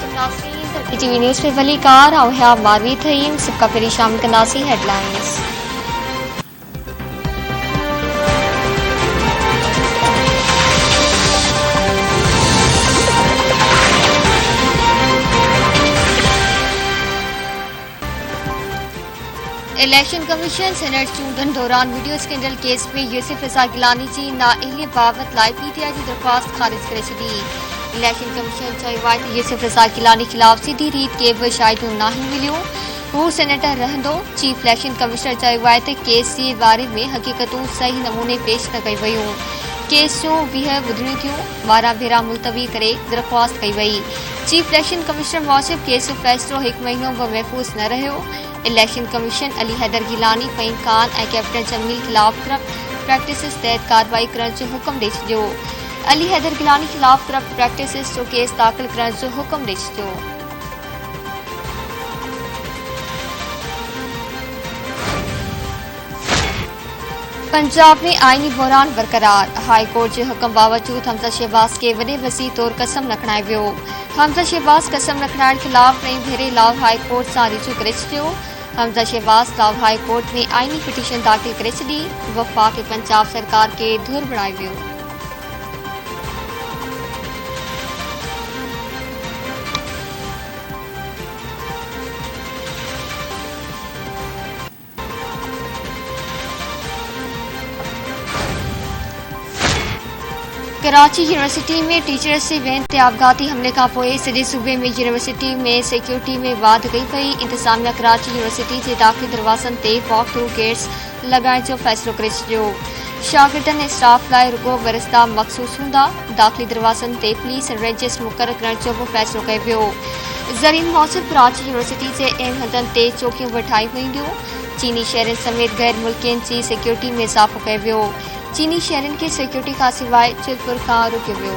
TV news पे वली car और मारवी थईं सबका पहिरीं शामिल कंदासीं हेडलाइंस। इलेक्शन कमीशन सेनेट चूंडनि दौरान वीडियो स्कैंडल केस में यूसुफ रज़ा गिलानी जी नाअहलियत बाबति लाइ पीटीआई जी दरख़्वास्त ख़ारिज करे छॾी। इलेक्शन कमीशन चयो आहे त यूसुफ रज़ा गिलानी ख़िलाफ़ सीधी रीत के बि शाहिदूं नाहिन मिलियूं। हू सेनेटर रहंदो। चीफ इलेक्शन कमिश्नर चयो आहे त केस जे बारे में हक़ीक़तूं सही नमूने पेश न कई वयूं। केस जूं 20 ॿुधणियूं थियूं। 12 भेरा मुलतवी करे दरख़्वास्त कई वई। Chief election commissioner Mujib case जो फ़ैसिलो 1 महीनो बि महफ़ूज़ न रहियो। इलेक्शन कमीशन अली हैदर गिलानी, फ़हीम खान ऐं कैप्टन जमील ख़िलाफ़ करप्ट प्रैक्टिसिस तहत कार्रवाई करण जो हुकुम ॾेई छॾियो। अली हैदर गिलानी ख़िलाफ़ करप्ट प्रैक्टिसिस जो केस दाख़िल करण जो हुकुम ॾेई छॾियो। पंजाब में आईनी बहरान बरक़रार। हाई कोर्ट जे हुकुम बावजूद हमज़ा शहबाज़ खे वॾे वसी तौर कसम न खणाए वियो। हमज़ा शहबाज़ कसम न खणाइण ख़िलाफ़ नईं भेरे लाहौर हाई कोर्ट सां रिजू करे छॾियो। हमज़ा शहबाज़ लाहौर हाई कोर्ट में आईनी पिटीशन दाख़िल करे छॾी। वफ़ाक़ पंजाब सरकार खे धुर बणायो वियो। कराची यूनिवर्सिटी में टीचर्स जे वैन ते आपघाती हमले खां पोइ सॼे सूबे में यूनिवर्सिटी में सिक्योरिटी में वाध कई पई। इंतज़ामिया कराची यूनिवर्सिटी जे दाख़िली दरवाज़नि ते वॉक थ्रू गेट्स लॻाइण जो फ़ैसिलो करे छॾियो। शागिर्दनि ऐं स्टाफ लाइ रुॻो वरिस्ता मख़सूस हूंदा। दाख़िली दरवाज़नि ते पुलिस ऐं रेंजर्स मुक़ररु करण जो बि फ़ैसिलो कयो वियो। ज़रीन मूजिब कराची यूनिवर्सिटी जे अहम हंधनि ते चौकियूं बि ठाहियूं वेंदियूं। चीनी शहरनि समेत गैर मुल्कियुनि जी सिक्योरिटी में इज़ाफ़ो कयो वियो। चीनी शहरनि खे सिक्योरिटी खां सवाइ चितपुर खां रोकियो वियो।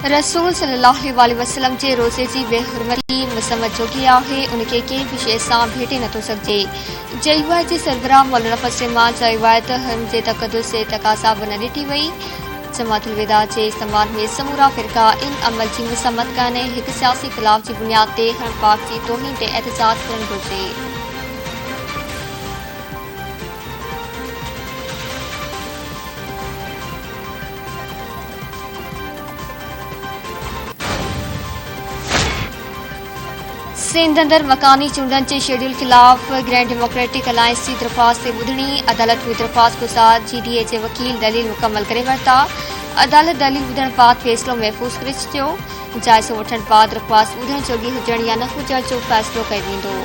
रसूल सल्लल्लाहु अलैहि वसल्लम जे रोज़े जी बेहुरमती मुसम्मत जोगी आहे। उनखे कंहिं बि शइ सां भेटे नथो सघिजे। जयूआ जे सरबराह मौलाना फज़ल रहमान चयो आहे त हुन जे तक़दुस जे तक़ाज़ा बि न ॾिठी वई। जमातुल विदा जे इस्तेमाल में समूरा फ़िरका इन अमल जी मुसम्मत कनि। हिकु सियासी ख़िलाफ़ जी बुनियाद ते हर पाक जी तौहीन ते एहतजाज करणु घुरिजे। सिंध अंदर मकानी चूंडनि जे शेड्यूल ख़िलाफ़ ग्रैंड डेमोक्रेटिक अलायंस जी दरख़्वास्त ते ॿुधणी। अदालत में दरख़्वास्त गुज़ार GDA जे वकील दलील मुकमल करे वरिता। अदालत दलील ॿुधण बाद फ़ैसिलो महफ़ूज़ करे छॾियो। जाइज़ो वठण बाद दरख़्वास्त ॿुधण जोगी हुजण या न हुजण जो फ़ैसिलो कयो वेंदो।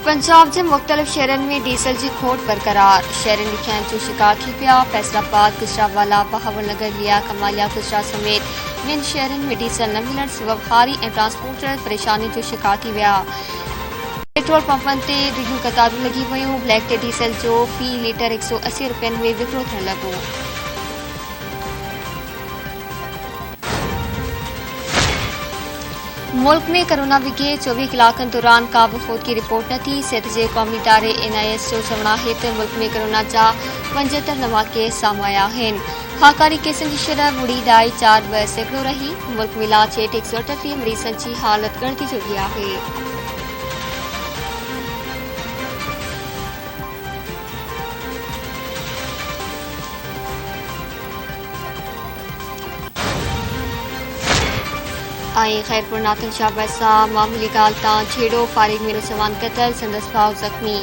पंजाब के मुख़्तलिफ़ शहरनि में डीज़ल की खोट बरक़रार। शहरनि ॾुखियाईनि जो शिकार थी पिया। फैसलाबाद, गुजरावाला, बहावलनगर, लिया, कमालिया, गुजरात समेत ॿियनि शहरनि में डीज़ल न मिलण सबब हारी ऐं ट्रांसपोर्टर परेशानी जो शिकार थी विया। पेट्रोल पंपनि ते डिघियूं कतारूं लॻी वयूं। ब्लैक ते डीज़ल जो फ़ी लीटर 180 रुपयनि में विकिरो थियण लॻो। मुल्क में कोरोना विघे 24 कलाकनि दौरान का बि फौत की रिपोर्ट न थी। सिहत जे क़ौमी इदारे NIS जो चवणु आहे त मुल्क में कोरोना जा 75 नवां केस साम्हूं आया आहिनि। हाकारी केसनि जी शरह 0.42% रही। मुल्क में इलाज हेठि 138 मरीज़नि जी हालत ॻणिती जोगी आहे। खैरपुर नाथन शाहबाज सां मामूली ॻाल्हि तां छेड़ो। फारिग में नौजवान क़तल, संदसि भाउ ज़ख़्मी।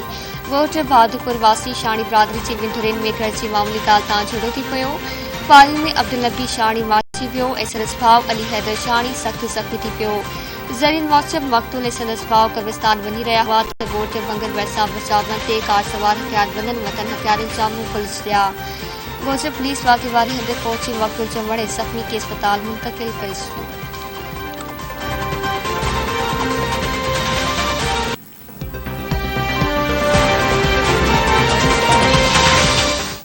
ॻोठ बहादुरपुर वासी शाणी बिरादरी जी विंधुरनि में घर जी मामूली ॻाल्हि तां झेड़ो थी पियो। फारिग में अब्दुल नबी शाणी मारिजी वियो ऐं संदसि भाउ अली हैदर शाणी सख़्तु ज़ख़्मी थी पियो। ज़रीन मूजिब मक़तूल ऐं संदसि भाउ कब्रिस्तान वञी रहिया हुआ त ॻोठ बंगर भरिसां बचावनि ते कार सवार हथियारबंदनि वतन हथियारनि जा मुंहुं खोले छॾिया। ॻोठ पुलिस वाक़े वारे हंधि पहुची मक़तूल जो मड़े ज़ख़्मी खे अस्पताल मुंतक़िल करे छॾियो।